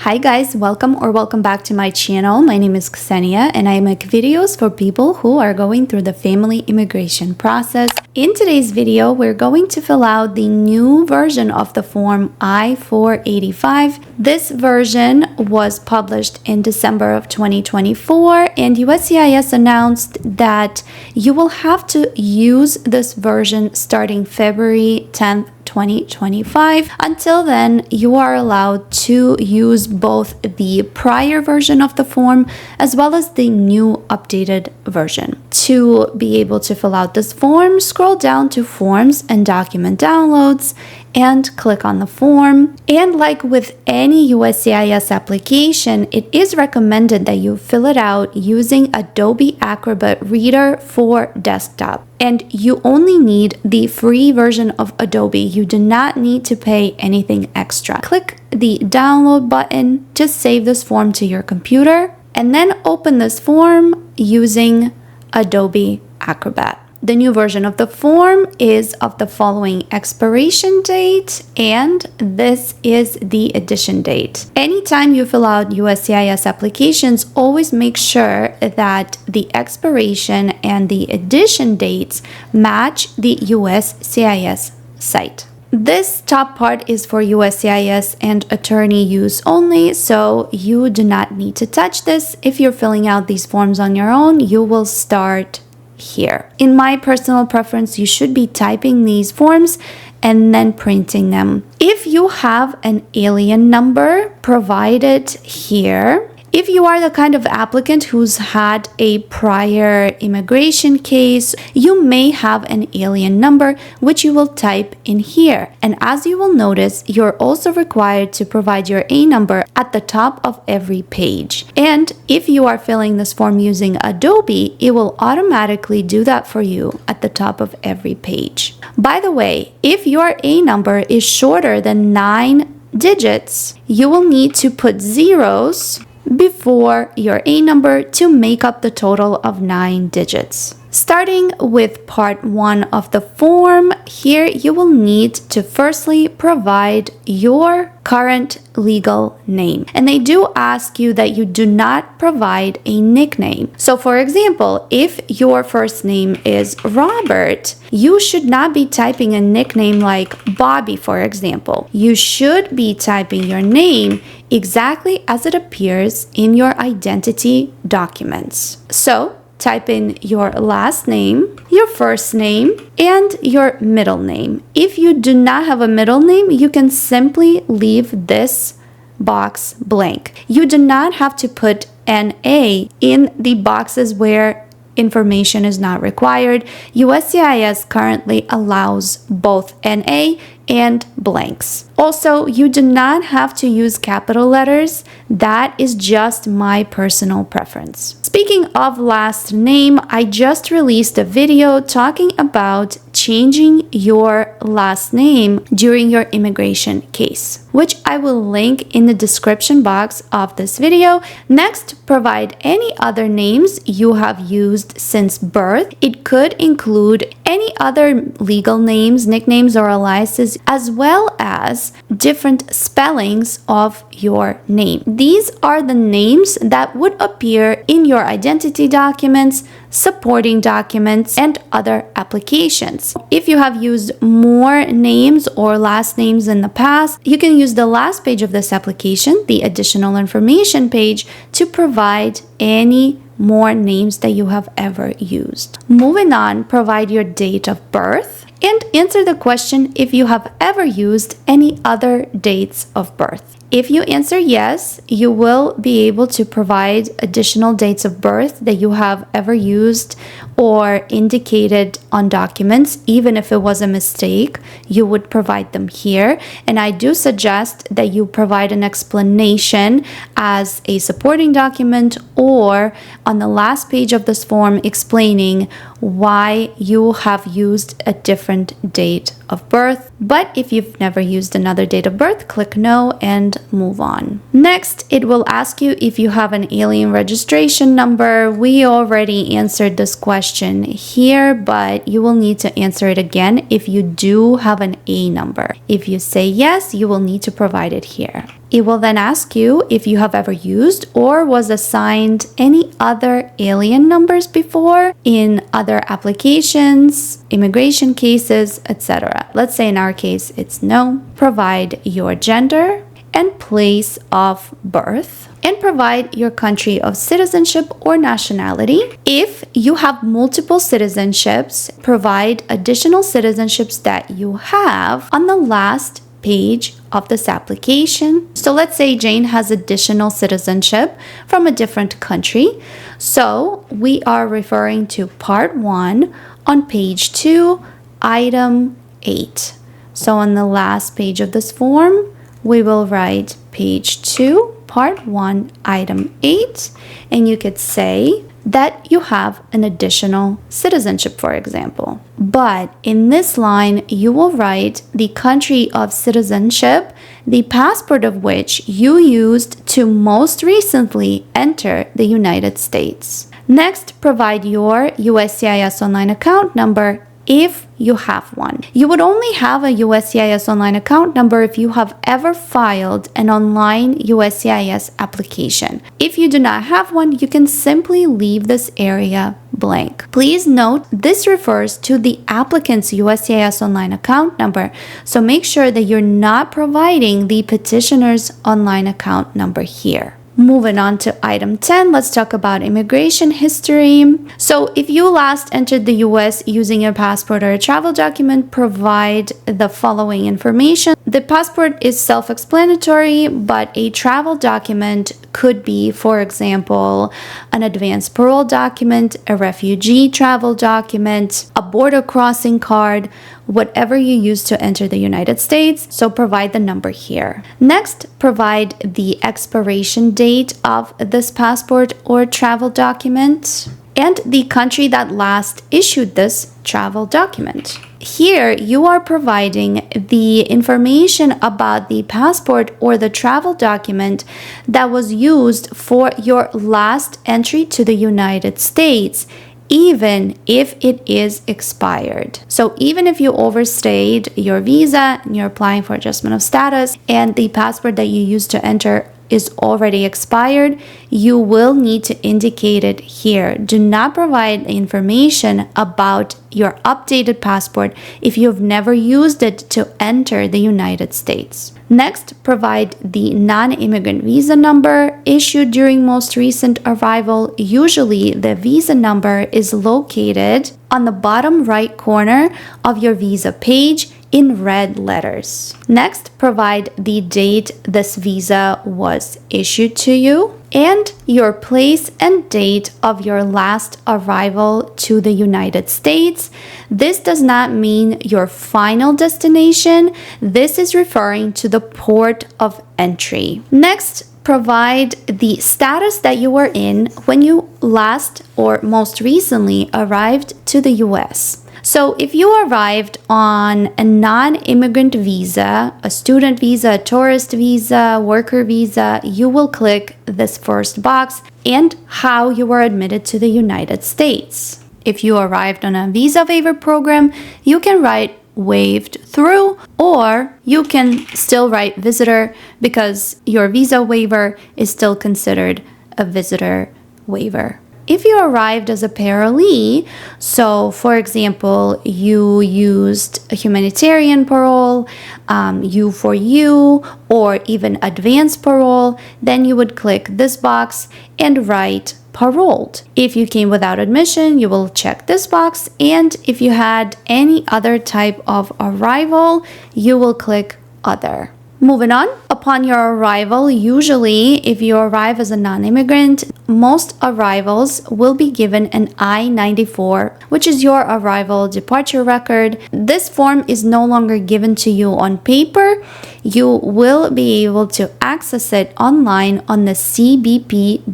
Hi guys, welcome back to my channel. My name is Ksenia and I make videos for people who are going through the family immigration process. In today's video, we're going to fill out the new version of the form I-485. This version was published in December of 2024 and USCIS announced that you will have to use this version starting February 10th, 2025. Until then, you are allowed to use both the prior version of the form as well as the new updated version. To be able to fill out this form, scroll down to Forms and Document Downloads and click on the form. And like with any USCIS application, it is recommended that you fill it out using Adobe Acrobat Reader for desktop. And you only need the free version of Adobe. You do not need to pay anything extra. Click the download button to save this form to your computer and then open this form using Adobe Acrobat. The new version of the form is of the following expiration date, and this is the edition date. Anytime you fill out USCIS applications, always make sure that the expiration and the edition dates match the USCIS site. This top part is for USCIS and attorney use only, so you do not need to touch this. If you're filling out these forms on your own, you will start here. In my personal preference, you should be typing these forms and then printing them. If you have an alien number, provide it here. If you are the kind of applicant who's had a prior immigration case, you may have an alien number, which you will type in here. And as you will notice, you're also required to provide your A number at the top of every page. And if you are filling this form using Adobe, it will automatically do that for you at the top of every page. By the way, if your A number is shorter than 9 digits, you will need to put zeros before your A number to make up the total of 9 digits. Starting with part 1 of the form, here you will need to firstly provide your current legal name. And they do ask you that you do not provide a nickname. So for example, if your first name is Robert, you should not be typing a nickname like Bobby, for example. You should be typing your name exactly as it appears in your identity documents. So type in your last name, your first name, and your middle name. If you do not have a middle name, you can simply leave this box blank. You do not have to put an A in the boxes where information is not required. USCIS currently allows both NA and blanks. Also, you do not have to use capital letters. That is just my personal preference. Speaking of last name, I just released a video talking about changing your last name during your immigration case, which I will link in the description box of this video. Next, provide any other names you have used since birth. It could include any other legal names, nicknames, or aliases, as well as different spellings of your name. These are the names that would appear in your identity documents, supporting documents, and other applications. If you have used more names or last names in the past, you can use the last page of this application, the additional information page, to provide any more names that you have ever used. Moving on, provide your date of birth and answer the question if you have ever used any other dates of birth. If you answer yes, you will be able to provide additional dates of birth that you have ever used or indicated on documents. Even if it was a mistake, you would provide them here. And I do suggest that you provide an explanation as a supporting document or on the last page of this form explaining why you have used a different date of birth. But if you've never used another date of birth, click no and move on. Next, it will ask you if you have an alien registration number. We already answered this question here, but you will need to answer it again if you do have an A number. If you say yes, you will need to provide it here. It will then ask you if you have ever used or was assigned any other alien numbers before in other applications, immigration cases, etc. Let's say in our case it's no. Provide your gender and place of birth, and provide your country of citizenship or nationality. If you have multiple citizenships, provide additional citizenships that you have on the last page of this application. So let's say Jane has additional citizenship from a different country. So we are referring to part 1 on page 2, item 8. So on the last page of this form, we will write page 2, part 1, item 8, and you could say that you have an additional citizenship, for example. But in this line, you will write the country of citizenship, the passport of which you used to most recently enter the United States. Next, provide your USCIS online account number if you have one. You would only have a USCIS online account number if you have ever filed an online USCIS application. If you do not have one, you can simply leave this area blank. Please note, this refers to the applicant's USCIS online account number, so make sure that you're not providing the petitioner's online account number here. Moving on to item 10, let's talk about immigration history. So if you last entered the US using a passport or a travel document, provide the following information. The passport is self-explanatory, but a travel document could be, for example, an advance parole document, a refugee travel document, a border crossing card, whatever you use to enter the United States, so provide the number here. Next, provide the expiration date of this passport or travel document and the country that last issued this travel document. Here, you are providing the information about the passport or the travel document that was used for your last entry to the United States, even if it is expired. So even if you overstayed your visa and you're applying for adjustment of status and the passport that you used to enter is already expired, you will need to indicate it here. Do not provide information about your updated passport if you've never used it to enter the United States. Next, provide the non-immigrant visa number issued during most recent arrival. Usually, the visa number is located on the bottom right corner of your visa page in red letters. Next, provide the date this visa was issued to you and your place and date of your last arrival to the United States. This does not mean your final destination. This is referring to the port of entry. Next, provide the status that you were in when you last or most recently arrived to the US. So if you arrived on a non-immigrant visa, a student visa, a tourist visa, worker visa, you will click this first box and how you were admitted to the United States. If you arrived on a visa waiver program, you can write waived through, or you can still write visitor because your visa waiver is still considered a visitor waiver. If you arrived as a parolee, so for example, you used a humanitarian parole, U4U, or even advanced parole, then you would click this box and write paroled. If you came without admission, you will check this box, and if you had any other type of arrival, you will click other. Moving on, upon your arrival, usually if you arrive as a non-immigrant, most arrivals will be given an I-94, which is your arrival departure record. This form is no longer given to you on paper. You will be able to access it online on the cbp.gov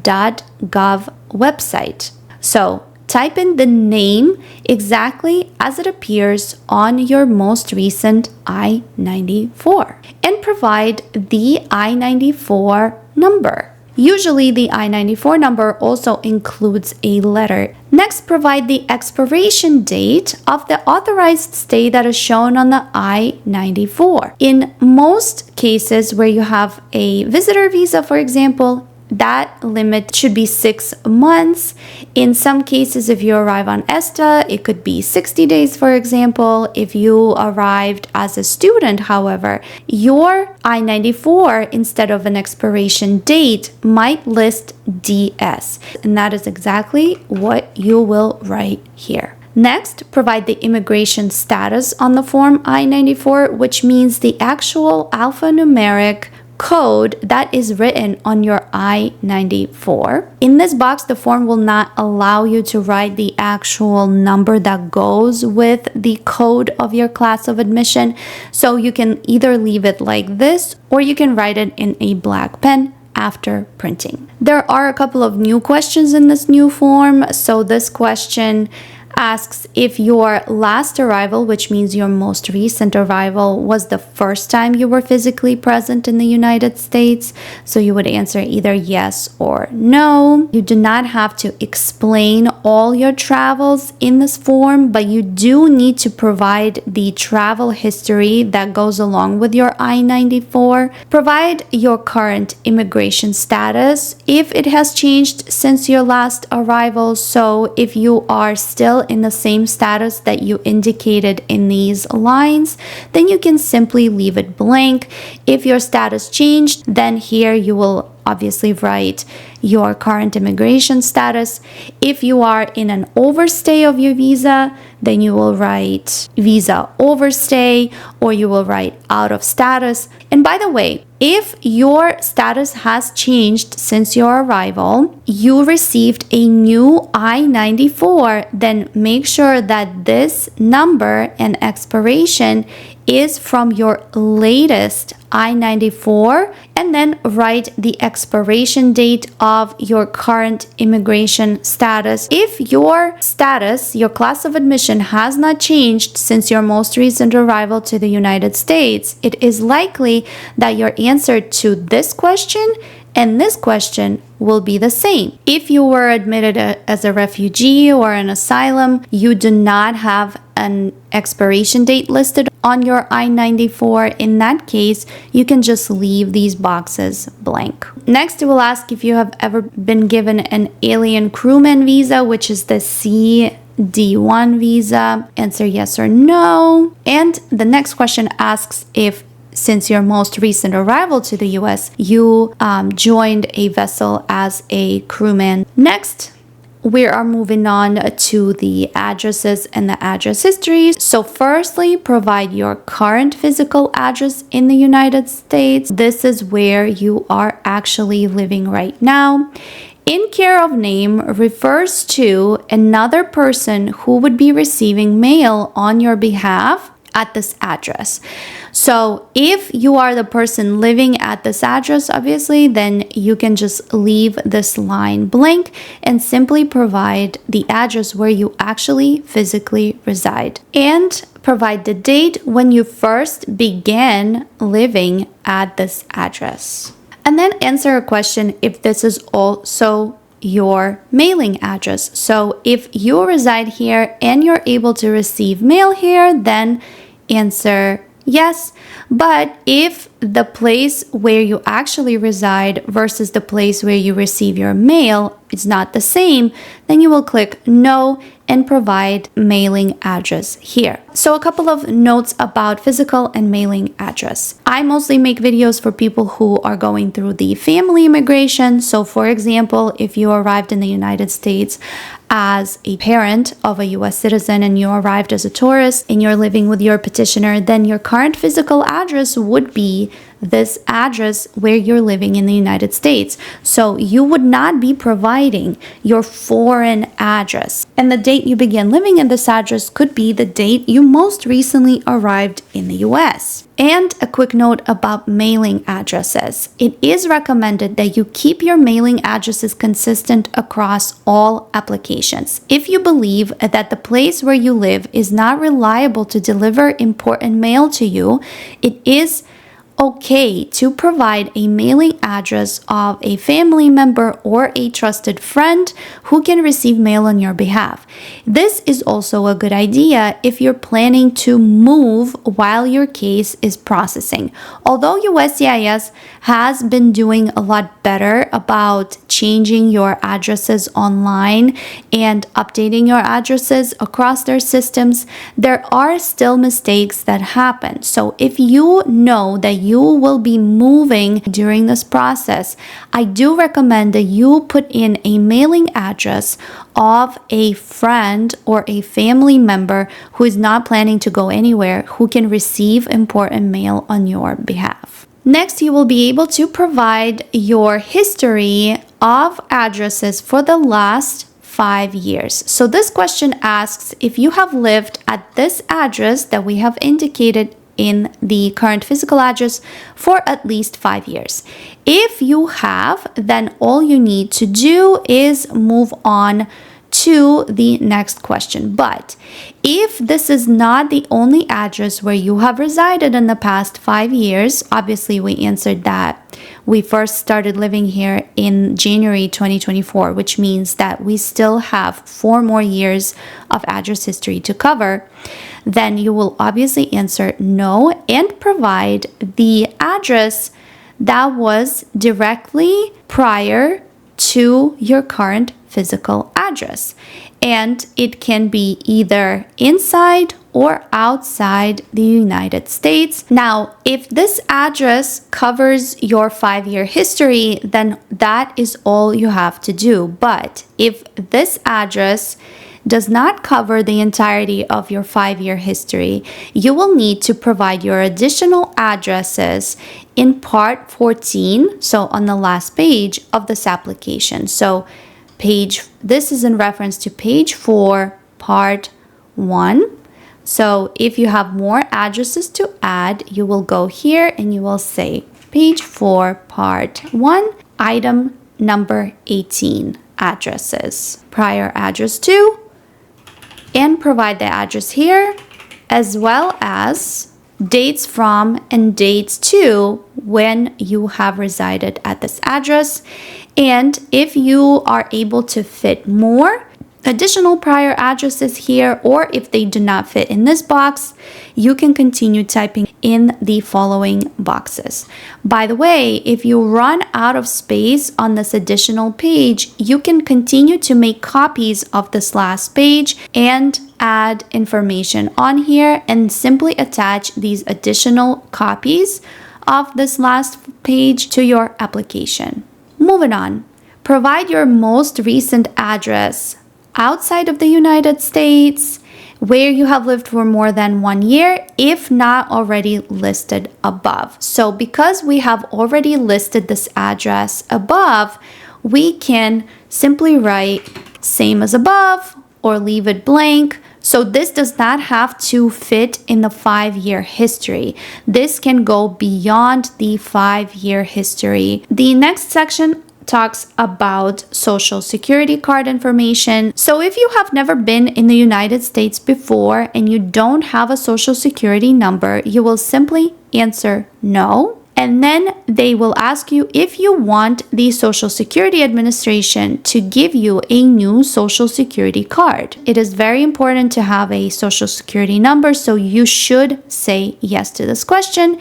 website. So type in the name exactly as it appears on your most recent I-94 and provide the I-94 number. Usually the I-94 number also includes a letter. Next, provide the expiration date of the authorized stay that is shown on the I-94. In most cases where you have a visitor visa, for example, that limit should be 6 months. In some cases, if you arrive on ESTA, it could be 60 days, for example. If you arrived as a student, however, your I-94, instead of an expiration date, might list DS. And that is exactly what you will write here. Next, provide the immigration status on the form I-94, which means the actual alphanumeric code that is written on your I-94. In this box, the form will not allow you to write the actual number that goes with the code of your class of admission. So you can either leave it like this, or you can write it in a black pen after printing. There are a couple of new questions in this new form. So this question asks if your last arrival, which means your most recent arrival, was the first time you were physically present in the United States. So you would answer either yes or no. You do not have to explain all your travels in this form, but you do need to provide the travel history that goes along with your I-94. Provide your current immigration status if it has changed since your last arrival. So if you are still in the same status that you indicated in these lines, then you can simply leave it blank. If your status changed, then here you will obviously write your current immigration status. If you are in an overstay of your visa, then you will write visa overstay, or you will write out of status. And by the way, if your status has changed since your arrival, you received a new I-94, then make sure that this number and expiration is from your latest I-94, and then write the expiration date of your current immigration status. If your status, your class of admission, has not changed since your most recent arrival to the United States, it is likely that your answer to this question and this question will be the same. If you were admitted as a refugee or an asylum, you do not have an expiration date listed on your I-94. In that case, you can just leave these boxes blank. Next, it will ask if you have ever been given an alien crewman visa, which is the CD1 visa. Answer yes or no. And the next question asks if since your most recent arrival to the US, you joined a vessel as a crewman. Next, we are moving on to the addresses and the address histories. So firstly, provide your current physical address in the United States. This is where you are actually living right now. In care of name refers to another person who would be receiving mail on your behalf at this address. So if you are the person living at this address, obviously, then you can just leave this line blank and simply provide the address where you actually physically reside. And provide the date when you first began living at this address. And then answer a question if this is also your mailing address. So if you reside here and you're able to receive mail here, then answer yes. But if the place where you actually reside versus the place where you receive your mail is not the same, then you will click no and provide mailing address here. So a couple of notes about physical and mailing address. I mostly make videos for people who are going through the family immigration. So for example, if you arrived in the United States as a parent of a US citizen and you arrived as a tourist and you're living with your petitioner, then your current physical address would be this address where you're living in the United States. So you would not be providing your foreign address. And the date you began living in this address could be the date you most recently arrived in the US. And a quick note about mailing addresses. It is recommended that you keep your mailing addresses consistent across all applications. If you believe that the place where you live is not reliable to deliver important mail to you, it is okay to provide a mailing address of a family member or a trusted friend who can receive mail on your behalf. This is also a good idea if you're planning to move while your case is processing. Although USCIS has been doing a lot better about changing your addresses online and updating your addresses across their systems, there are still mistakes that happen. So if you know that you will be moving during this process, I do recommend that you put in a mailing address of a friend or a family member who is not planning to go anywhere, who can receive important mail on your behalf. Next, you will be able to provide your history of addresses for the last 5 years. So this question asks if you have lived at this address that we have indicated in the current physical address for at least 5 years. If you have, then all you need to do is move on to the next question. But if this is not the only address where you have resided in the past 5 years, obviously we answered that we first started living here in January 2024, which means that we still have 4 more years of address history to cover, then you will obviously answer no and provide the address that was directly prior to your current physical address. And it can be either inside or outside the United States. Now, if this address covers your 5-year history, then that is all you have to do. But if this address does not cover the entirety of your 5-year history, you will need to provide your additional addresses in part 14, so on the last page of this application. So this is in reference to page 4, part 1. So if you have more addresses to add, you will go here and you will say page 4, part 1, item number 18, addresses. Prior address to, and provide the address here, as well as dates from and dates to when you have resided at this address. And if you are able to fit more additional prior addresses here, or if they do not fit in this box, you can continue typing in the following boxes. By the way, if you run out of space on this additional page, you can continue to make copies of this last page and add information on here and simply attach these additional copies of this last page to your application. Moving on, provide your most recent address outside of the United States where you have lived for more than 1 year, if not already listed above. So because we have already listed this address above, we can simply write same as above or leave it blank. So this does not have to fit in the 5-year history. This can go beyond the 5-year history. The next section talks about social security card information. So if you have never been in the United States before and you don't have a social security number, you will simply answer no. And then they will ask you if you want the Social Security Administration to give you a new Social Security card. It is very important to have a Social Security number, so you should say yes to this question.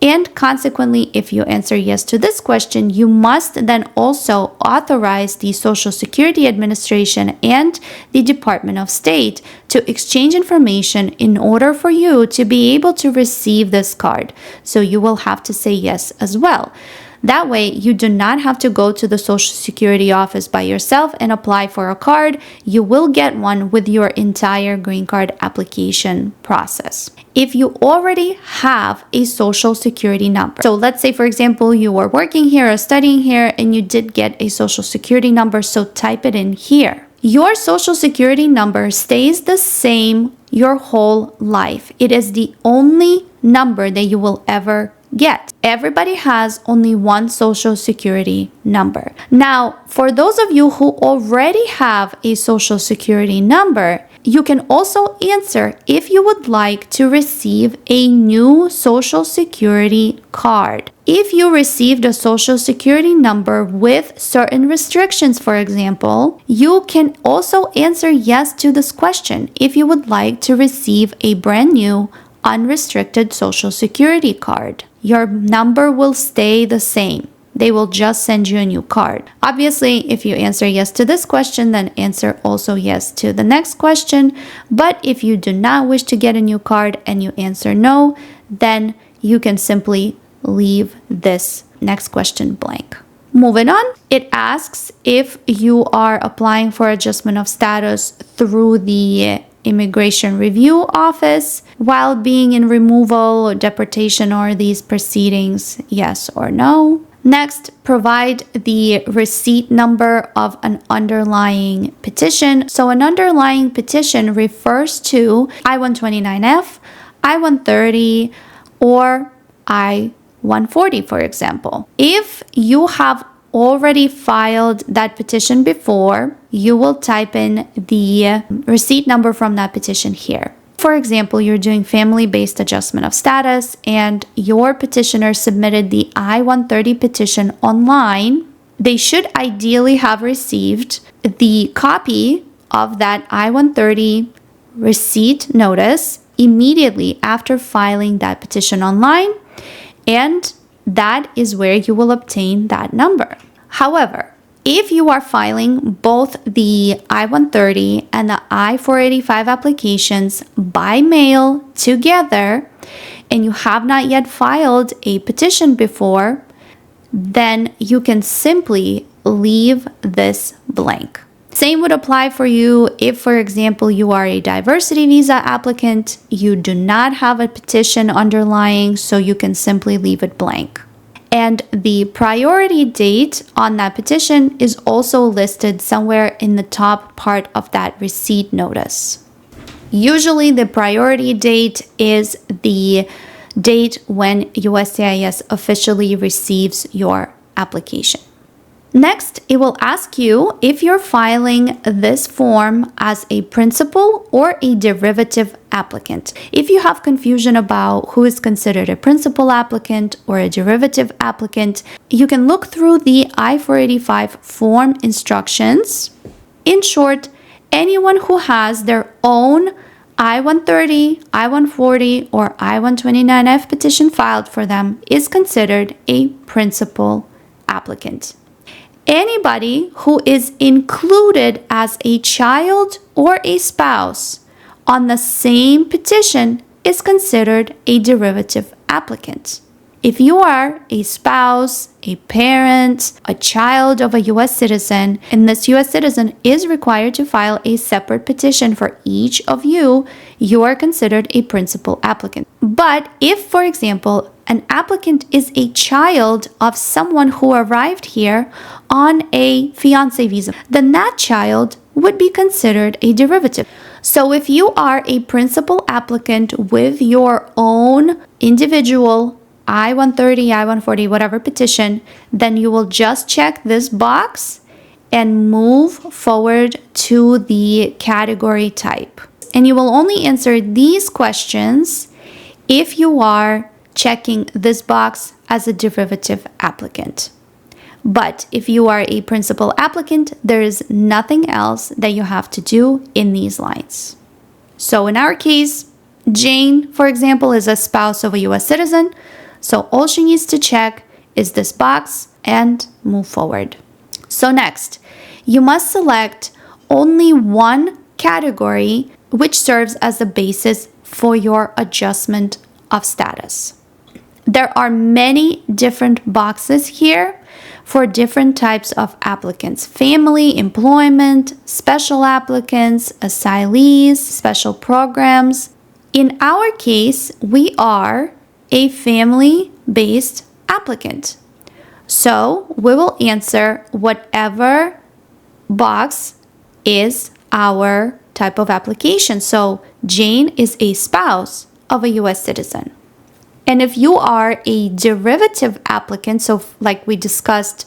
And consequently, if you answer yes to this question, you must then also authorize the Social Security Administration and the Department of State to exchange information in order for you to be able to receive this card. So you will have to say yes as well. That way, you do not have to go to the Social Security office by yourself and apply for a card. You will get one with your entire green card application process. If you already have a Social Security number, so let's say, for example, you were working here or studying here and you did get a Social Security number, so type it in here. Your Social Security number stays the same your whole life. It is the only number that you will ever get. Everybody has only one Social Security number. Now, for those of you who already have a Social Security number, you can also answer if you would like to receive a new Social Security card. If you received a Social Security number with certain restrictions, for example, you can also answer yes to this question if you would like to receive a brand new unrestricted Social Security card. Your number will stay the same. They will just send you a new card. Obviously, if you answer yes to this question, then answer also yes to the next question. But if you do not wish to get a new card and you answer no, then you can simply leave this next question blank. Moving on, it asks if you are applying for adjustment of status through the Immigration Review Office while being in removal or deportation or these proceedings, yes or no. Next, provide the receipt number of an underlying petition. So an underlying petition refers to I-129F, I-130, or I-140, for example. If you have already filed that petition before, you will type in the receipt number from that petition here. For example, you're doing family-based adjustment of status and your petitioner submitted the I-130 petition online. They should ideally have received the copy of that I-130 receipt notice immediately after filing that petition online, and that is where you will obtain that number. However, if you are filing both the I-130 and the I-485 applications by mail together, and you have not yet filed a petition before, then you can simply leave this blank. Same would apply for you if, for example, you are a diversity visa applicant, you do not have a petition underlying, so you can simply leave it blank. And the priority date on that petition is also listed somewhere in the top part of that receipt notice. Usually the priority date is the date when USCIS officially receives your application. Next, it will ask you if you're filing this form as a principal or a derivative applicant. If you have confusion about who is considered a principal applicant or a derivative applicant, you can look through the I-485 form instructions. In short, anyone who has their own I-130, I-140, or I-129F petition filed for them is considered a principal applicant. Anybody who is included as a child or a spouse on the same petition is considered a derivative applicant. If you are a spouse, a parent, a child of a U.S. citizen, and this U.S. citizen is required to file a separate petition for each of you, you are considered a principal applicant. But if, for example, an applicant is a child of someone who arrived here on a fiancé visa, then that child would be considered a derivative. So if you are a principal applicant with your own individual I-130, I-140, whatever petition, then you will just check this box and move forward to the category type. And you will only answer these questions if you are checking this box as a derivative applicant. But if you are a principal applicant, there is nothing else that you have to do in these lines. So in our case, Jane, for example, is a spouse of a U.S. citizen. So all she needs to check is this box and move forward. So next, you must select only one category which serves as the basis for your adjustment of status. There are many different boxes here for different types of applicants: family, employment, special applicants, asylees, special programs. In our case, we are a family-based applicant. So we will answer whatever box is our type of application. So Jane is a spouse of a U.S. citizen. And if you are a derivative applicant, so like we discussed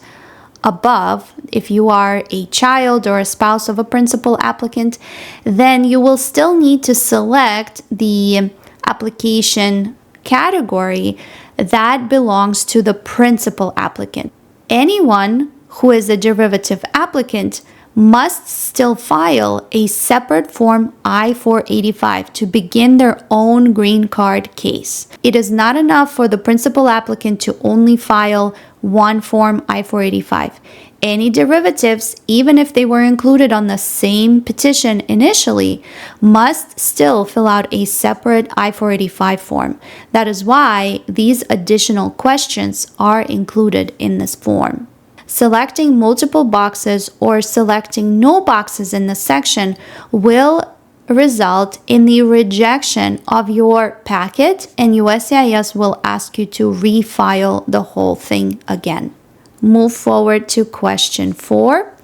above, if you are a child or a spouse of a principal applicant, then you will still need to select the application category that belongs to the principal applicant. Anyone who is a derivative applicant must still file a separate Form I-485 to begin their own green card case. It is not enough for the principal applicant to only file one Form I-485. Any derivatives, even if they were included on the same petition initially, must still fill out a separate I-485 form. That is why these additional questions are included in this form. Selecting multiple boxes or selecting no boxes in the section will result in the rejection of your packet, and USCIS will ask you to refile the whole thing again. Move forward to question 4.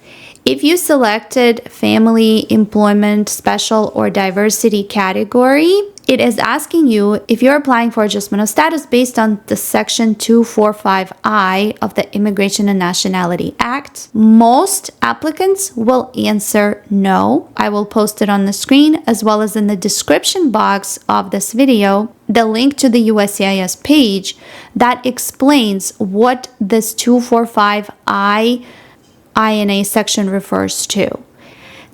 If you selected family, employment, special, or diversity category, it is asking you if you're applying for adjustment of status based on the Section 245I of the Immigration and Nationality Act. Most applicants will answer no. I will post it on the screen as well as in the description box of this video, the link to the USCIS page that explains what this 245I INA section refers to.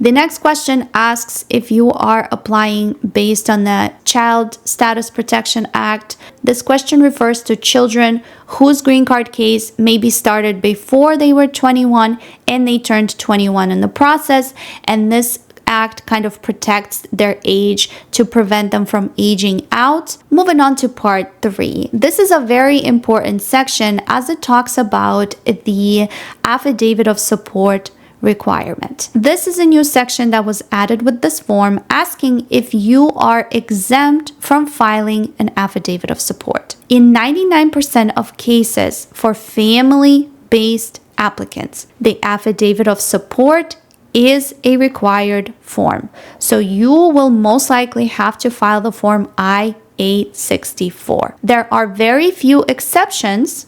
The next question asks if you are applying based on the Child Status Protection Act. This question refers to children whose green card case may be started before they were 21 and they turned 21 in the process, and this act kind of protects their age to prevent them from aging out. Moving on to part 3. This is a very important section as it talks about the affidavit of support requirement. This is a new section that was added with this form asking if you are exempt from filing an affidavit of support. In 99% of cases for family-based applicants, the affidavit of support is a required form. So you will most likely have to file the form I-864. There are very few exceptions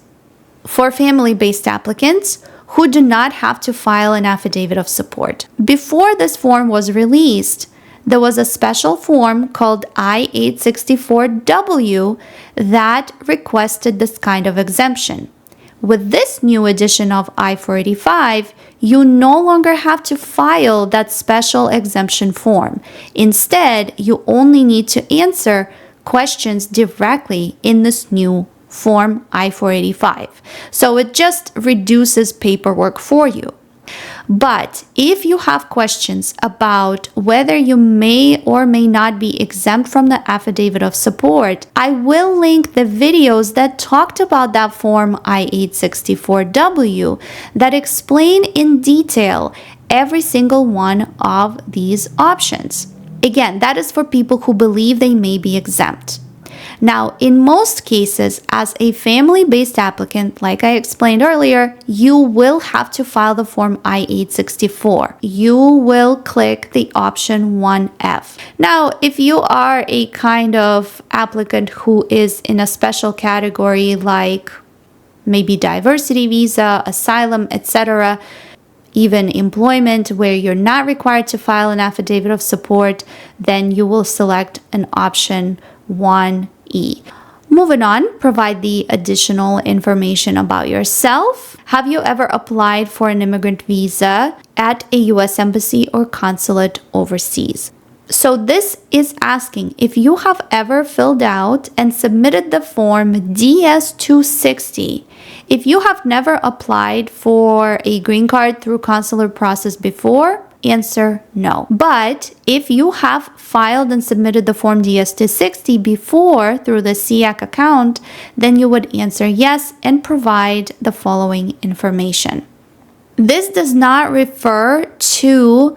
for family-based applicants who do not have to file an affidavit of support. Before this form was released, there was a special form called I-864W that requested this kind of exemption. With this new edition of I-485, you no longer have to file that special exemption form. Instead, you only need to answer questions directly in this new Form I-485. So it just reduces paperwork for you. But if you have questions about whether you may or may not be exempt from the affidavit of support, I will link the videos that talked about that Form I-864W that explain in detail every single one of these options. Again, that is for people who believe they may be exempt. Now, in most cases, as a family-based applicant, like I explained earlier, you will have to file the Form I-864. You will click the option 1F. Now, if you are a kind of applicant who is in a special category like maybe diversity visa, asylum, etc., even employment where you're not required to file an affidavit of support, then you will select an option 1E. Moving on, provide the additional information about yourself. Have you ever applied for an immigrant visa at a U.S. embassy or consulate overseas? So this is asking if you have ever filled out and submitted the form DS-260. If you have never applied for a green card through consular process before, answer no. But if you have filed and submitted the form DS-260 before through the SEAC account, then you would answer yes and provide the following information. This does not refer to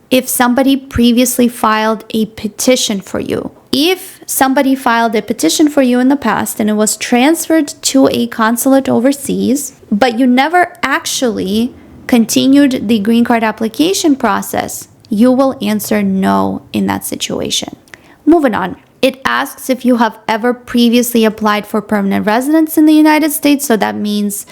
if somebody previously filed a petition for you. If somebody filed a petition for you in the past and it was transferred to a consulate overseas, but you never actually continued the green card application process, you will answer no in that situation. Moving on. It asks if you have ever previously applied for permanent residence in the United States. So that means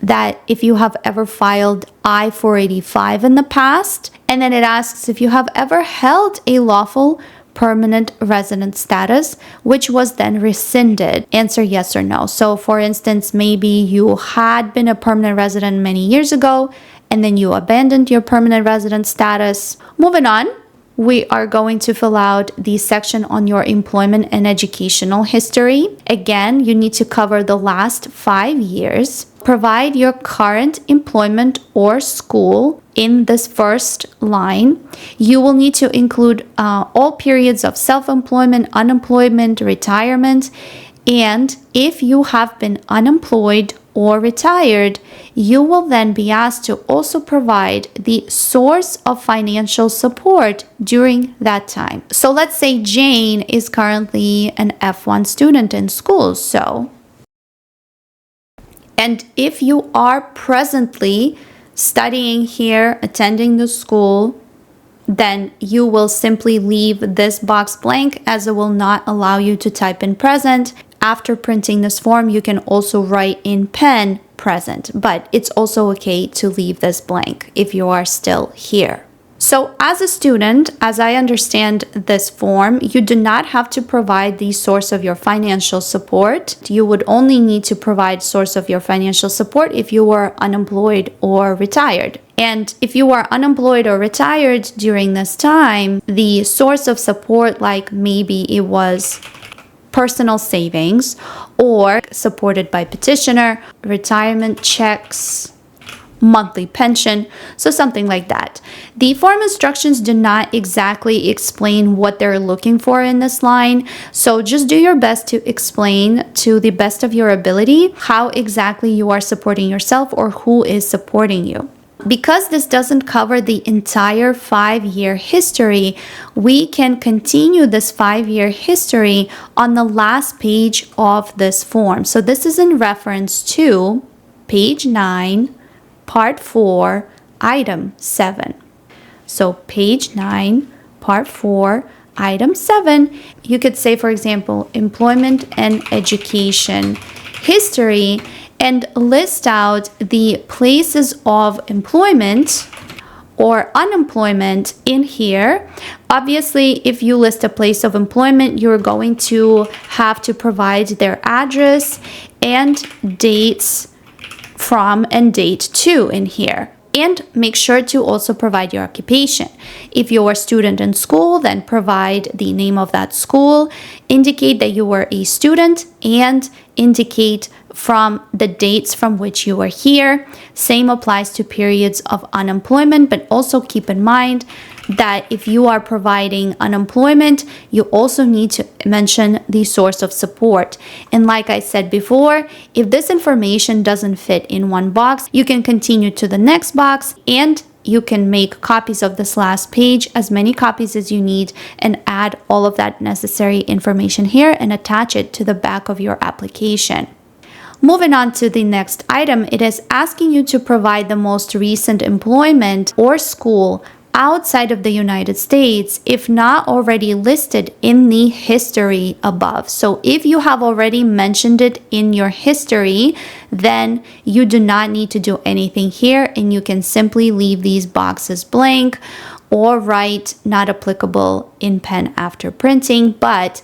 that if you have ever filed I-485 in the past. And then it asks if you have ever held a lawful permanent resident status, which was then rescinded. Answer yes or no. So for instance, maybe you had been a permanent resident many years ago, and then you abandoned your permanent resident status. Moving on. We are going to fill out the section on your employment and educational history. Again, you need to cover the last 5 years. Provide your current employment or school in this first line. You will need to include all periods of self-employment, unemployment, retirement, and if you have been unemployed or retired, you will then be asked to also provide the source of financial support during that time. So let's say Jane is currently an F1 student in school. And if you are presently studying here, attending the school, then you will simply leave this box blank, as it will not allow you to type in present. After printing this form, you can also write in pen present, but it's also okay to leave this blank if you are still here. So as a student, as I understand this form, you do not have to provide the source of your financial support. You would only need to provide source of your financial support if you were unemployed or retired. And if you are unemployed or retired during this time, the source of support, like maybe it was personal savings or supported by petitioner, retirement checks, monthly pension, so something like that. The form instructions do not exactly explain what they're looking for in this line, so just do your best to explain to the best of your ability how exactly you are supporting yourself or who is supporting you. Because this doesn't cover the entire 5-year history, we can continue this 5-year history on the last page of this form. So this is in reference to page 9, part 4, item 7. So page 9, part 4, item 7, you could say, for example, employment and education history, and list out the places of employment or unemployment in here. Obviously, if you list a place of employment, you're going to have to provide their address and dates from and date to in here. And make sure to also provide your occupation. If you're a student in school, then provide the name of that school, indicate that you were a student, and indicate from the dates from which you are here. Same applies to periods of unemployment, but also keep in mind that if you are providing unemployment, you also need to mention the source of support. And like I said before, if this information doesn't fit in one box, you can continue to the next box and you can make copies of this last page, as many copies as you need, and add all of that necessary information here and attach it to the back of your application. Moving on to the next item, it is asking you to provide the most recent employment or school outside of the United States, if not already listed in the history above. So if you have already mentioned it in your history, then you do not need to do anything here, and you can simply leave these boxes blank or write not applicable in pen after printing. But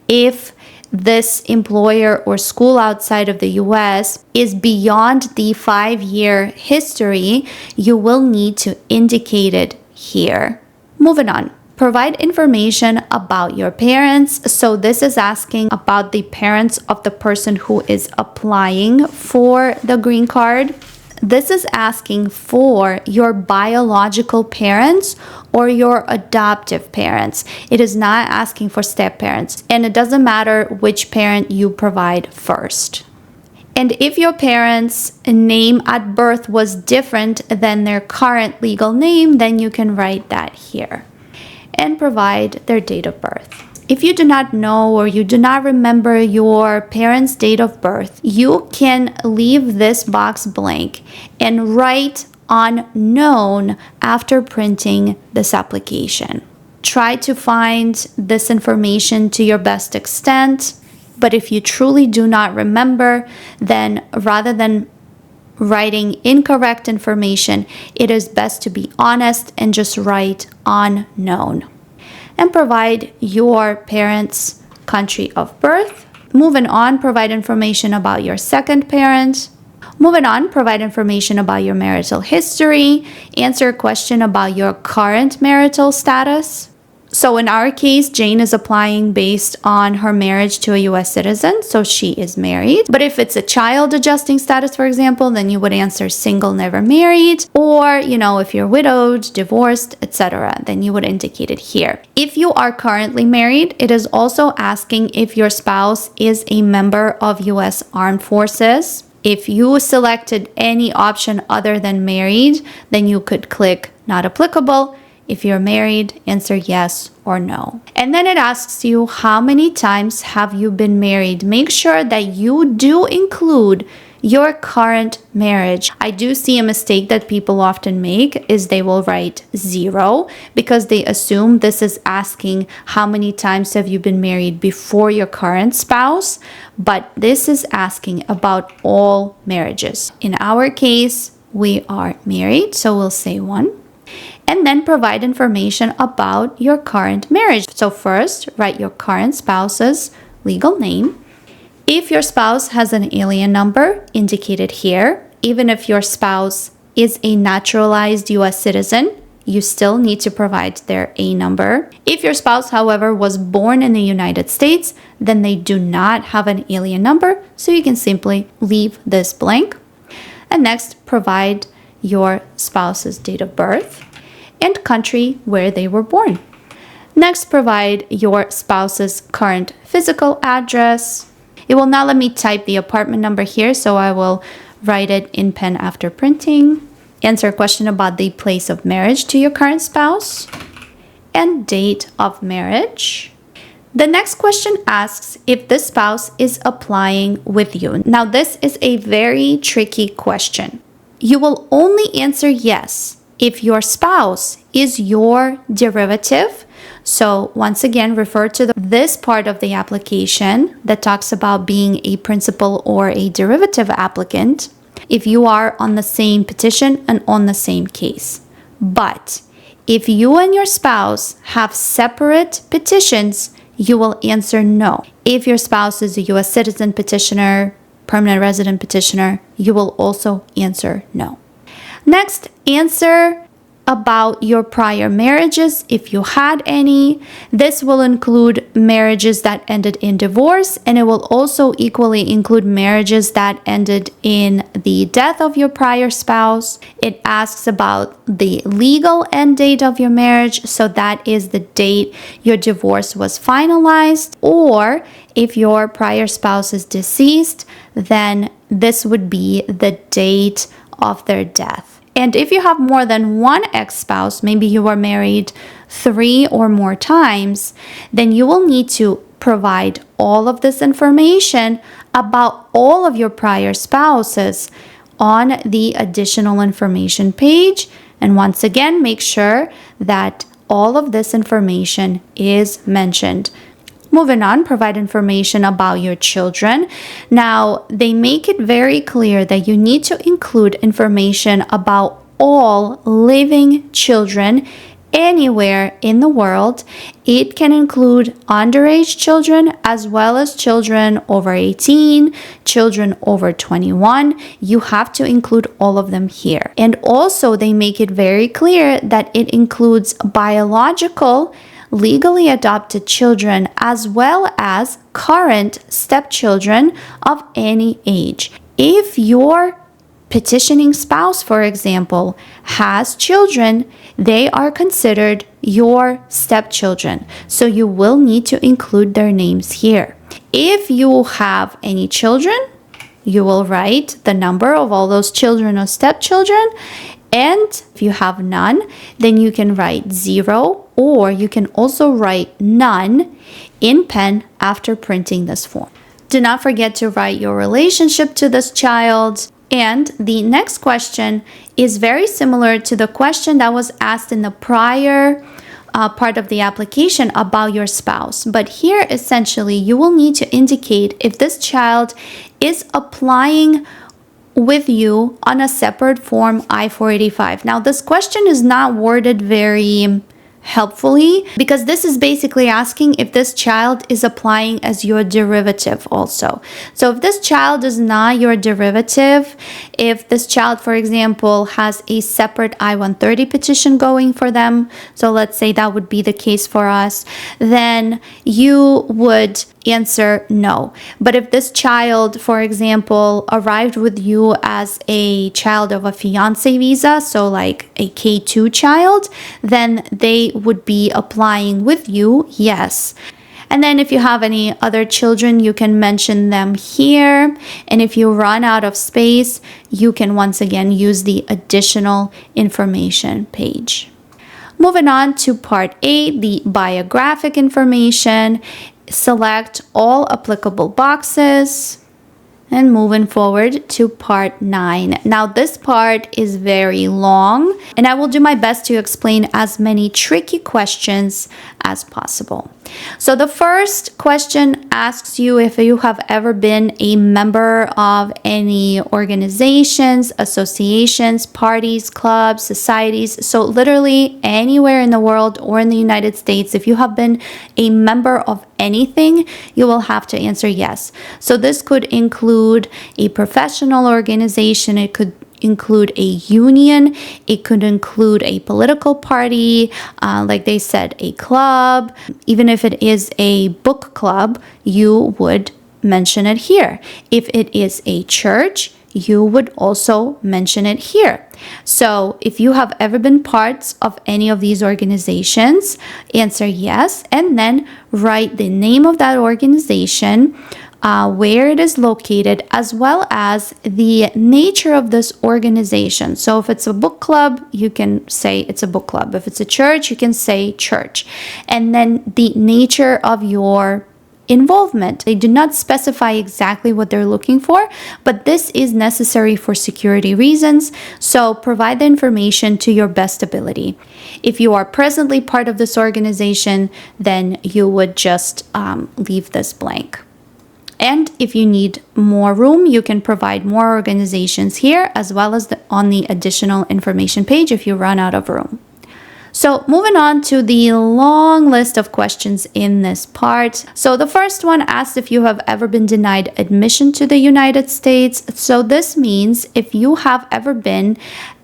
if this employer or school outside of the US is beyond the 5-year history, you will need to indicate it here. Moving on. Provide information about your parents. So this is asking about the parents of the person who is applying for the green card. This is asking for your biological parents or your adoptive parents. It is not asking for step parents, and it doesn't matter which parent you provide first. And if your parents' name at birth was different than their current legal name, then you can write that here and provide their date of birth. If you do not know or you do not remember your parents' date of birth, you can leave this box blank and write unknown after printing this application. Try to find this information to your best extent. But if you truly do not remember, then rather than writing incorrect information, it is best to be honest and just write unknown. And provide your parents' country of birth. Moving on, provide information about your second parent. Moving on, provide information about your marital history. Answer a question about your current marital status. So in our case, Jane is applying based on her marriage to a US citizen, so she is married. But if it's a child adjusting status, for example, then you would answer single, never married. Or, if you're widowed, divorced, etc., then you would indicate it here. If you are currently married, it is also asking if your spouse is a member of US Armed Forces. If you selected any option other than married, then you could click not applicable. If you're married, answer yes or no. And then it asks you how many times have you been married. Make sure that you do include your current marriage. I do see a mistake that people often make is they will write 0 because they assume this is asking how many times have you been married before your current spouse, but this is asking about all marriages. In our case, we are married, so we'll say 1. And then provide information about your current marriage. So first, write your current spouse's legal name. If your spouse has an alien number, indicate it here. Even if your spouse is a naturalized US citizen, you still need to provide their A number. If your spouse, however, was born in the United States, then they do not have an alien number, so you can simply leave this blank. And next, provide your spouse's date of birth and country where they were born. Next, provide your spouse's current physical address. It will not let me type the apartment number here, so I will write it in pen after printing. Answer a question about the place of marriage to your current spouse and date of marriage. The next question asks if the spouse is applying with you. Now, this is a very tricky question. You will only answer yes if your spouse is your derivative. So once again, refer to this part of the application that talks about being a principal or a derivative applicant if you are on the same petition and on the same case. But if you and your spouse have separate petitions, you will answer no. If your spouse is a US citizen petitioner, permanent resident petitioner, you will also answer no. Next, answer about your prior marriages, if you had any. This will include marriages that ended in divorce, and it will also equally include marriages that ended in the death of your prior spouse. It asks about the legal end date of your marriage, so that is the date your divorce was finalized, or if your prior spouse is deceased, then this would be the date of their death. And if you have more than one ex-spouse, maybe you were married 3 or more times, then you will need to provide all of this information about all of your prior spouses on the additional information page. And once again, make sure that all of this information is mentioned. Moving on, provide information about your children. Now, they make it very clear that you need to include information about all living children anywhere in the world. It can include underage children as well as children over 18, children over 21. You have to include all of them here. And also, they make it very clear that it includes biological legally adopted children as well as current stepchildren of any age. If your petitioning spouse, for example, has children, they are considered your stepchildren. So you will need to include their names here. If you have any children, you will write the number of all those children or stepchildren. And if you have none, then you can write 0, or you can also write none in pen after printing this form. Do not forget to write your relationship to this child. And the next question is very similar to the question that was asked in the prior part of the application about your spouse. But here, essentially, you will need to indicate if this child is applying with you on a separate form I-485. Now, this question is not worded very helpfully because this is basically asking if this child is applying as your derivative also. So if this child is not your derivative, if this child, for example, has a separate I-130 petition going for them, so let's say that would be the case for us, then you would answer no. But if this child, for example, arrived with you as a child of a fiance visa, so like a K2 child, then they would be applying with you, yes. And then if you have any other children, you can mention them here. And if you run out of space, you can once again use the additional information page. Moving on to part 8, the biographic information. Select all applicable boxes. And moving forward to part 9. Now this part is very long and I will do my best to explain as many tricky questions as possible. So the first question asks you if you have ever been a member of any organizations, associations, parties, clubs, societies. So literally anywhere in the world or in the United States, if you have been a member of anything, you will have to answer yes. So this could include a professional organization, it could include a union, it could include a political party, like they said, a club. Even if it is a book club, you would mention it here. If it is a church, you would also mention it here. So if you have ever been parts of any of these organizations, answer yes, and then write the name of that organization, where it is located, as well as the nature of this organization. So if it's a book club, you can say it's a book club. If it's a church, you can say church. And then the nature of your involvement. They do not specify exactly what they're looking for, but this is necessary for security reasons. So provide the information to your best ability. If you are presently part of this organization, then you would just leave this blank. And if you need more room, you can provide more organizations here as well as on the additional information page if you run out of room. So moving on to the long list of questions in this part. So the first one asks if you have ever been denied admission to the United States. So this means if you have ever been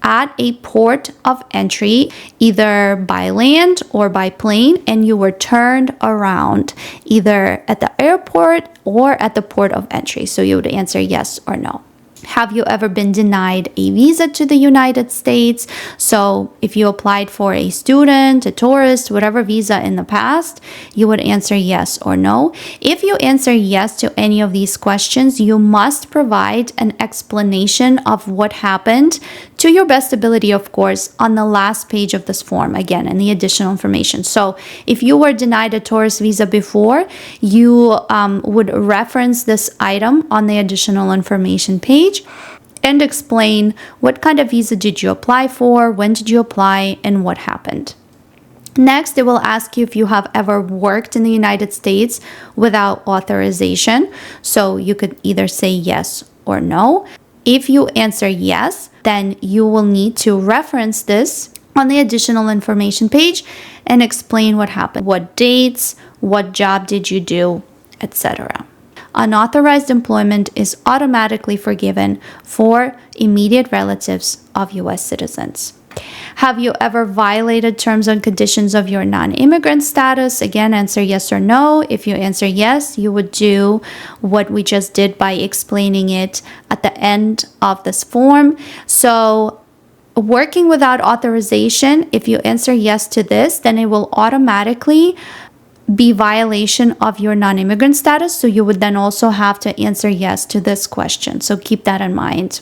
at a port of entry, either by land or by plane, and you were turned around, either at the airport or at the port of entry. So you would answer yes or no. Have you ever been denied a visa to the United States? So if you applied for a student, a tourist, whatever visa in the past, you would answer yes or no. If you answer yes to any of these questions, you must provide an explanation of what happened to your best ability, of course, on the last page of this form, again, and the additional information. So if you were denied a tourist visa before, you would reference this item on the additional information page and explain what kind of visa did you apply for, when did you apply, and what happened. Next, it will ask you if you have ever worked in the United States without authorization. So you could either say yes or no. If you answer yes, then you will need to reference this on the additional information page and explain what happened, what dates, what job did you do, etc. Unauthorized employment is automatically forgiven for immediate relatives of U.S. citizens. Have you ever violated terms and conditions of your non-immigrant status? Again, answer yes or no. If you answer yes, you would do what we just did by explaining it at the end of this form. So working without authorization, if you answer yes to this, then it will automatically be violation of your non-immigrant status. So you would then also have to answer yes to this question. So keep that in mind.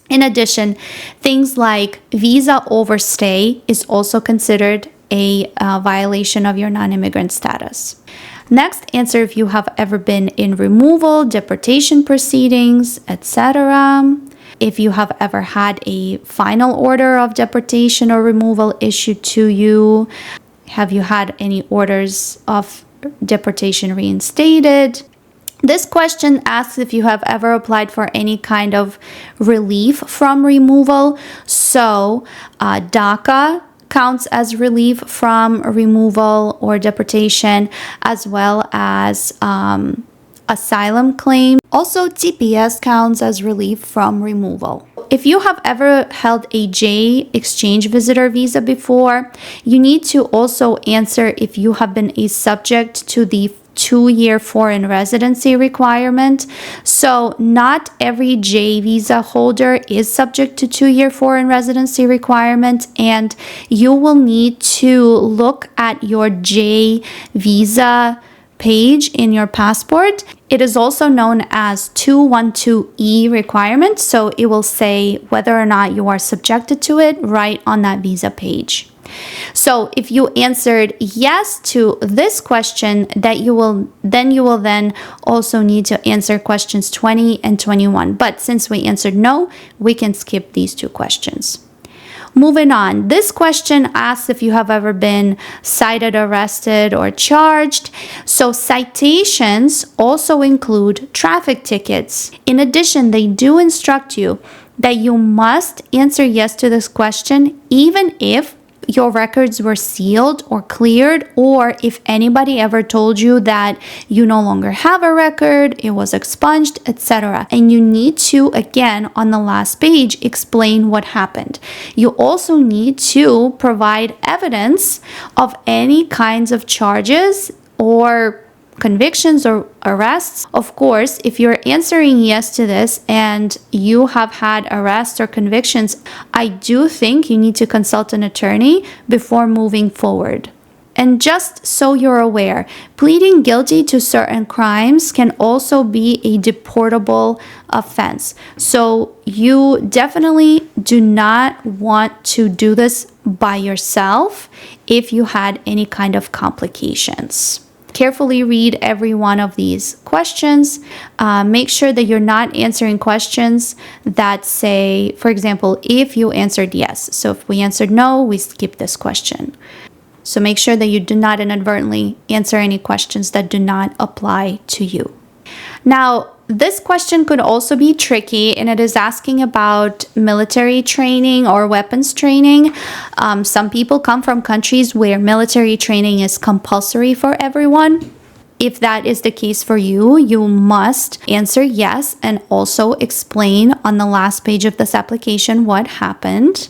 In addition, things like visa overstay is also considered a violation of your non-immigrant status. Next, answer if you have ever been in removal, deportation proceedings, etc. If you have ever had a final order of deportation or removal issued to you. Have you had any orders of deportation reinstated? This question asks if you have ever applied for any kind of relief from removal. So DACA counts as relief from removal or deportation, as well as asylum claim. Also, TPS counts as relief from removal. If you have ever held a J exchange visitor visa before, you need to also answer if you have been a subject to the 2-year foreign residency requirement. So not every J visa holder is subject to 2-year foreign residency requirement, and you will need to look at your J visa page in your passport. It is also known as 212E requirement, so it will say whether or not you are subjected to it right on that visa page. So if you answered yes to this question, then you will then also need to answer questions 20 and 21. But since we answered no, we can skip these 2 questions. Moving on, this question asks if you have ever been cited, arrested, or charged. So citations also include traffic tickets. In addition, they do instruct you that you must answer yes to this question, even if your records were sealed or cleared, or if anybody ever told you that you no longer have a record, it was expunged, etc. And you need to, again, on the last page, explain what happened. You also need to provide evidence of any kinds of charges or convictions or arrests. Of course, if you're answering yes to this and you have had arrests or convictions, I do think you need to consult an attorney before moving forward. And just so you're aware, pleading guilty to certain crimes can also be a deportable offense. So you definitely do not want to do this by yourself if you had any kind of complications. Carefully read every one of these questions. Make sure that you're not answering questions that say, for example, if you answered yes. So if we answered no, we skip this question. So make sure that you do not inadvertently answer any questions that do not apply to you. Now, this question could also be tricky, and it is asking about military training or weapons training. Some people come from countries where military training is compulsory for everyone. If that is the case for you, you must answer yes and also explain on the last page of this application what happened.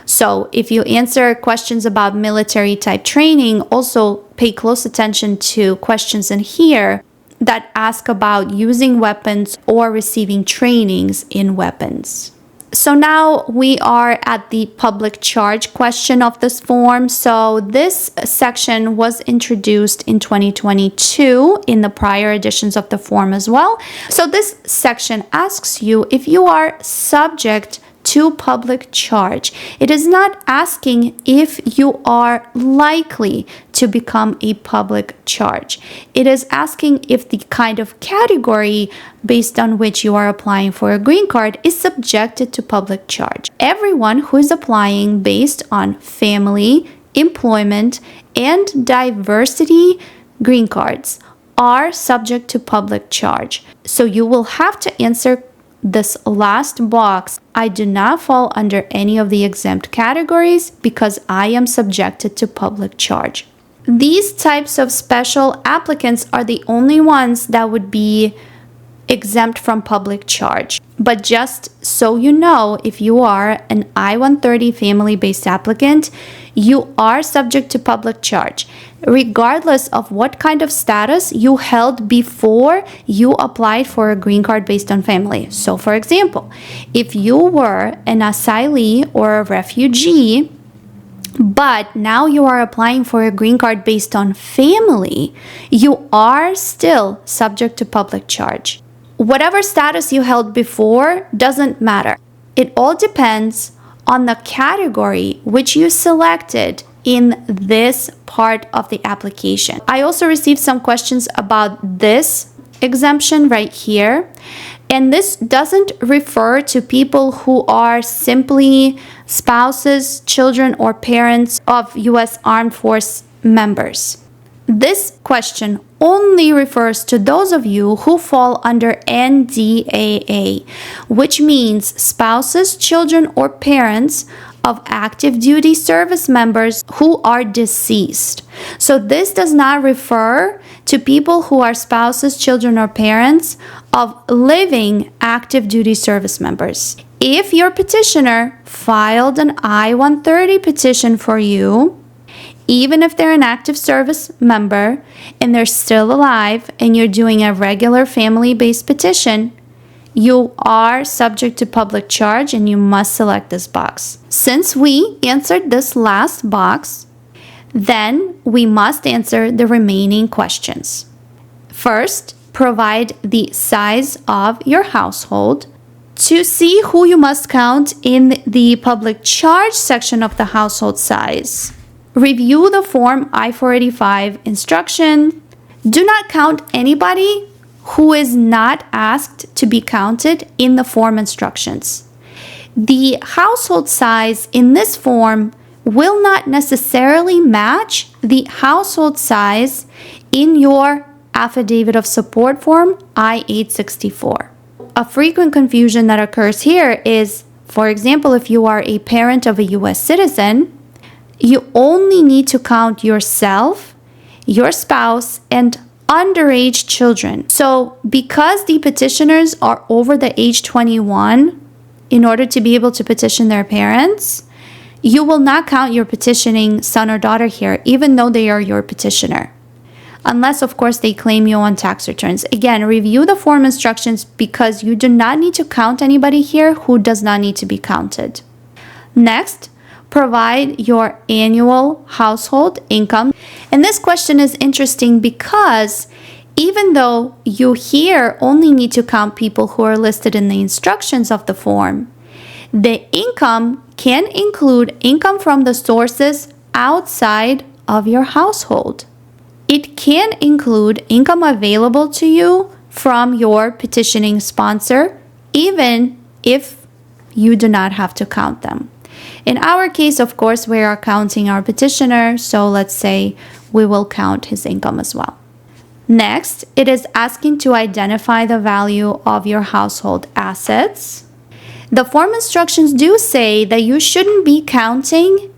So if you answer questions about military type training, also pay close attention to questions in here that ask about using weapons or receiving trainings in weapons. So now we are at the public charge question of this form. So this section was introduced in 2022 in the prior editions of the form as well. So this section asks you if you are subject to public charge. It is not asking if you are likely to become a public charge. It is asking if the kind of category based on which you are applying for a green card is subjected to public charge. Everyone who is applying based on family, employment, and diversity green cards are subject to public charge. So you will have to answer this last box. I do not fall under any of the exempt categories because I am subjected to public charge. These types of special applicants are the only ones that would be exempt from public charge. But just so you know, if you are an I-130 family-based applicant, you are subject to public charge, regardless of what kind of status you held before you applied for a green card based on family. So for example, if you were an asylee or a refugee, but now you are applying for a green card based on family, you are still subject to public charge. Whatever status you held before doesn't matter. It all depends on the category which you selected in this part of the application. I also received some questions about this exemption right here. And this doesn't refer to people who are simply spouses, children, or parents of U.S. Armed Force members. This question only refers to those of you who fall under NDAA, which means spouses, children, or parents of active duty service members who are deceased. So this does not refer to people who are spouses, children, or parents of living active duty service members. If your petitioner filed an I-130 petition for you, even if they're an active service member and they're still alive and you're doing a regular family-based petition, you are subject to public charge and you must select this box. Since we answered this last box, then we must answer the remaining questions. First, provide the size of your household. To see who you must count in the public charge section of the household size, review the Form I-485 instruction. Do not count anybody who is not asked to be counted in the form instructions. The household size in this form will not necessarily match the household size in your Affidavit of Support Form I-864. A frequent confusion that occurs here is, for example, if you are a parent of a U.S. citizen, you only need to count yourself, your spouse, and underage children. So because the petitioners are over the age 21, in order to be able to petition their parents, you will not count your petitioning son or daughter here, even though they are your petitioner. Unless, of course, they claim you on tax returns. Again, review the form instructions because you do not need to count anybody here who does not need to be counted. Next, provide your annual household income. And this question is interesting because even though you here only need to count people who are listed in the instructions of the form, the income can include income from the sources outside of your household. It can include income available to you from your petitioning sponsor, even if you do not have to count them. In our case, of course, we are counting our petitioner, so let's say we will count his income as well. Next, it is asking to identify the value of your household assets. The form instructions do say that you shouldn't be counting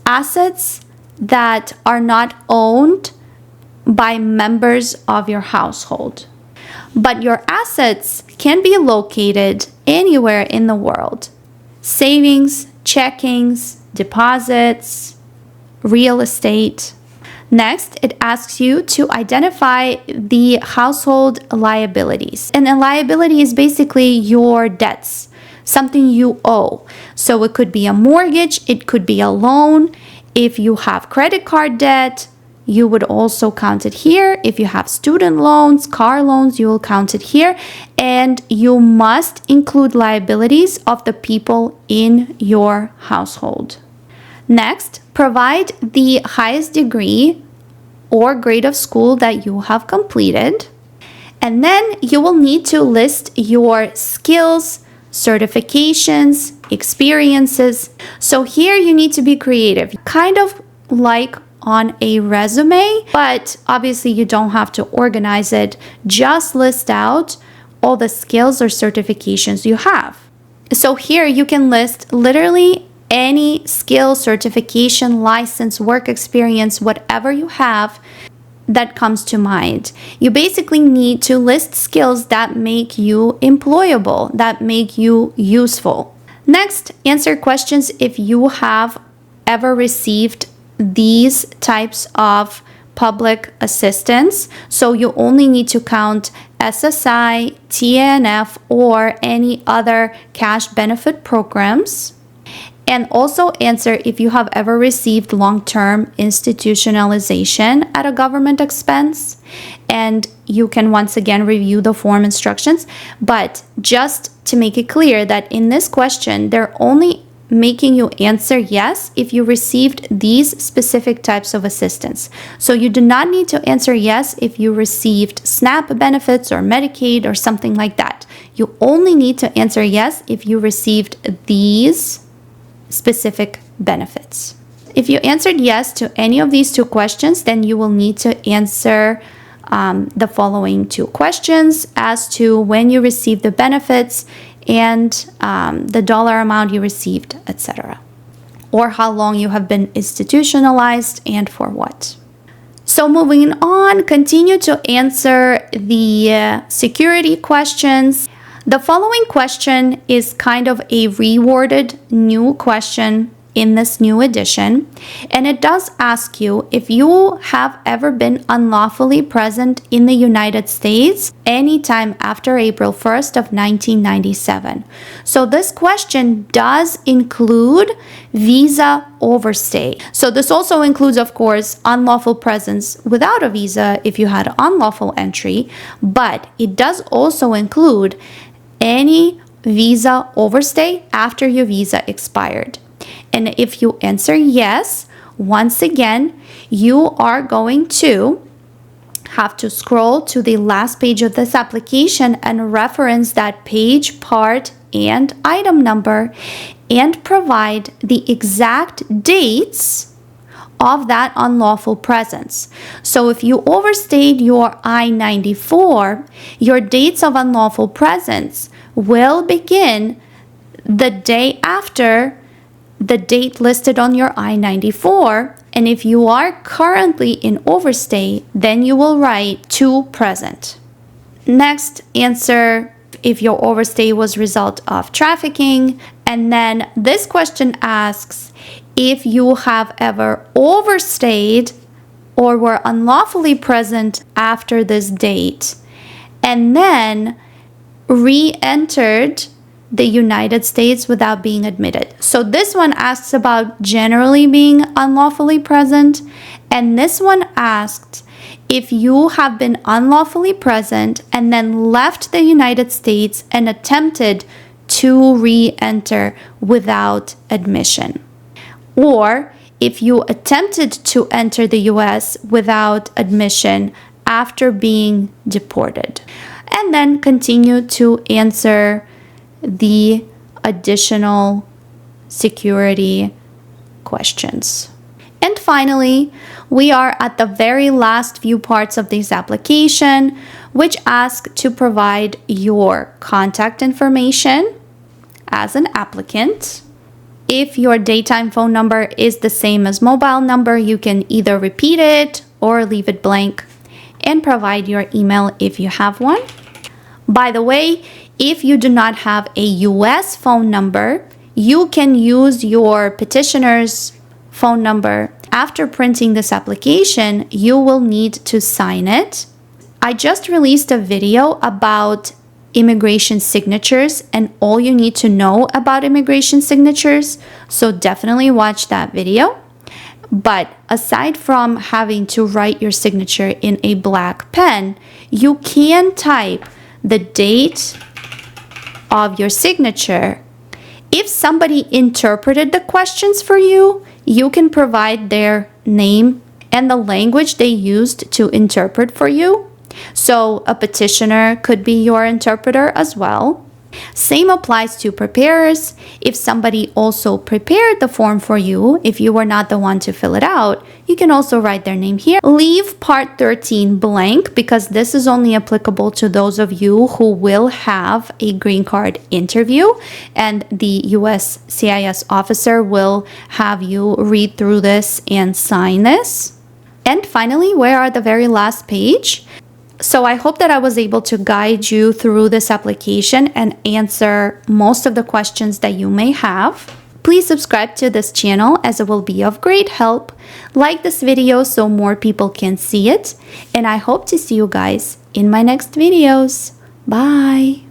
assets that are not owned by members of your household. But your assets can be located anywhere in the world. Savings, checkings, deposits, real estate. Next, it asks you to identify the household liabilities. And a liability is basically your debts, something you owe. So it could be a mortgage, it could be a loan. If you have credit card debt, you would also count it here. If you have student loans, car loans, you will count it here. And you must include liabilities of the people in your household. Next, provide the highest degree or grade of school that you have completed. And then you will need to list your skills, certifications, experiences. So here you need to be creative, kind of like on a resume, but obviously you don't have to organize it. Just list out all the skills or certifications you have. So here you can list literally any skill, certification, license, work experience, whatever you have that comes to mind. You basically need to list skills that make you employable, that make you useful. Next, answer questions if you have ever received these types of public assistance. So you only need to count SSI, TANF, or any other cash benefit programs. And also answer if you have ever received long-term institutionalization at a government expense. And you can once again review the form instructions. But just to make it clear that in this question, they're only making you answer yes if you received these specific types of assistance. So you do not need to answer yes if you received SNAP benefits or Medicaid or something like that. You only need to answer yes if you received these specific benefits. If you answered yes to any of these two questions, then you will need to answer the following two questions as to when you received the benefits and the dollar amount you received, etc. Or how long you have been institutionalized and for what. So moving on, continue to answer the security questions. The following question is kind of a reworded new question in this new edition, and it does ask you if you have ever been unlawfully present in the United States anytime after April 1st of 1997. So this question does include visa overstay. So this also includes, of course, unlawful presence without a visa if you had unlawful entry, but it does also include any visa overstay after your visa expired. And if you answer yes, once again, you are going to have to scroll to the last page of this application and reference that page, part, and item number and provide the exact dates of that unlawful presence. So if you overstayed your I-94, your dates of unlawful presence will begin the day after the date listed on your I-94, and if you are currently in overstay, then you will write to present. Next, answer if your overstay was result of trafficking, and then this question asks if you have ever overstayed or were unlawfully present after this date, and then re-entered the United States without being admitted. So this one asks about generally being unlawfully present, and this one asked if you have been unlawfully present and then left the United States and attempted to re-enter without admission, or if you attempted to enter the US without admission after being deported. And then continue to answer the additional security questions. And finally, we are at the very last few parts of this application, which ask to provide your contact information as an applicant. If your daytime phone number is the same as mobile number, you can either repeat it or leave it blank, and provide your email if you have one. By the way, if you do not have a US phone number, you can use your petitioner's phone number. After printing this application, you will need to sign it. I just released a video about immigration signatures and all you need to know about immigration signatures, so definitely watch that video. But aside from having to write your signature in a black pen, you can type the date of your signature. If somebody interpreted the questions for you, you can provide their name and the language they used to interpret for you. So a petitioner could be your interpreter as well. Same applies to preparers. If somebody also prepared the form for you, if you were not the one to fill it out, you can also write their name here. Leave part 13 blank because this is only applicable to those of you who will have a green card interview, and the USCIS officer will have you read through this and sign this. And finally, we're at the very last page. So I hope that I was able to guide you through this application and answer most of the questions that you may have. Please subscribe to this channel as it will be of great help. Like this video so more people can see it. And I hope to see you guys in my next videos. Bye!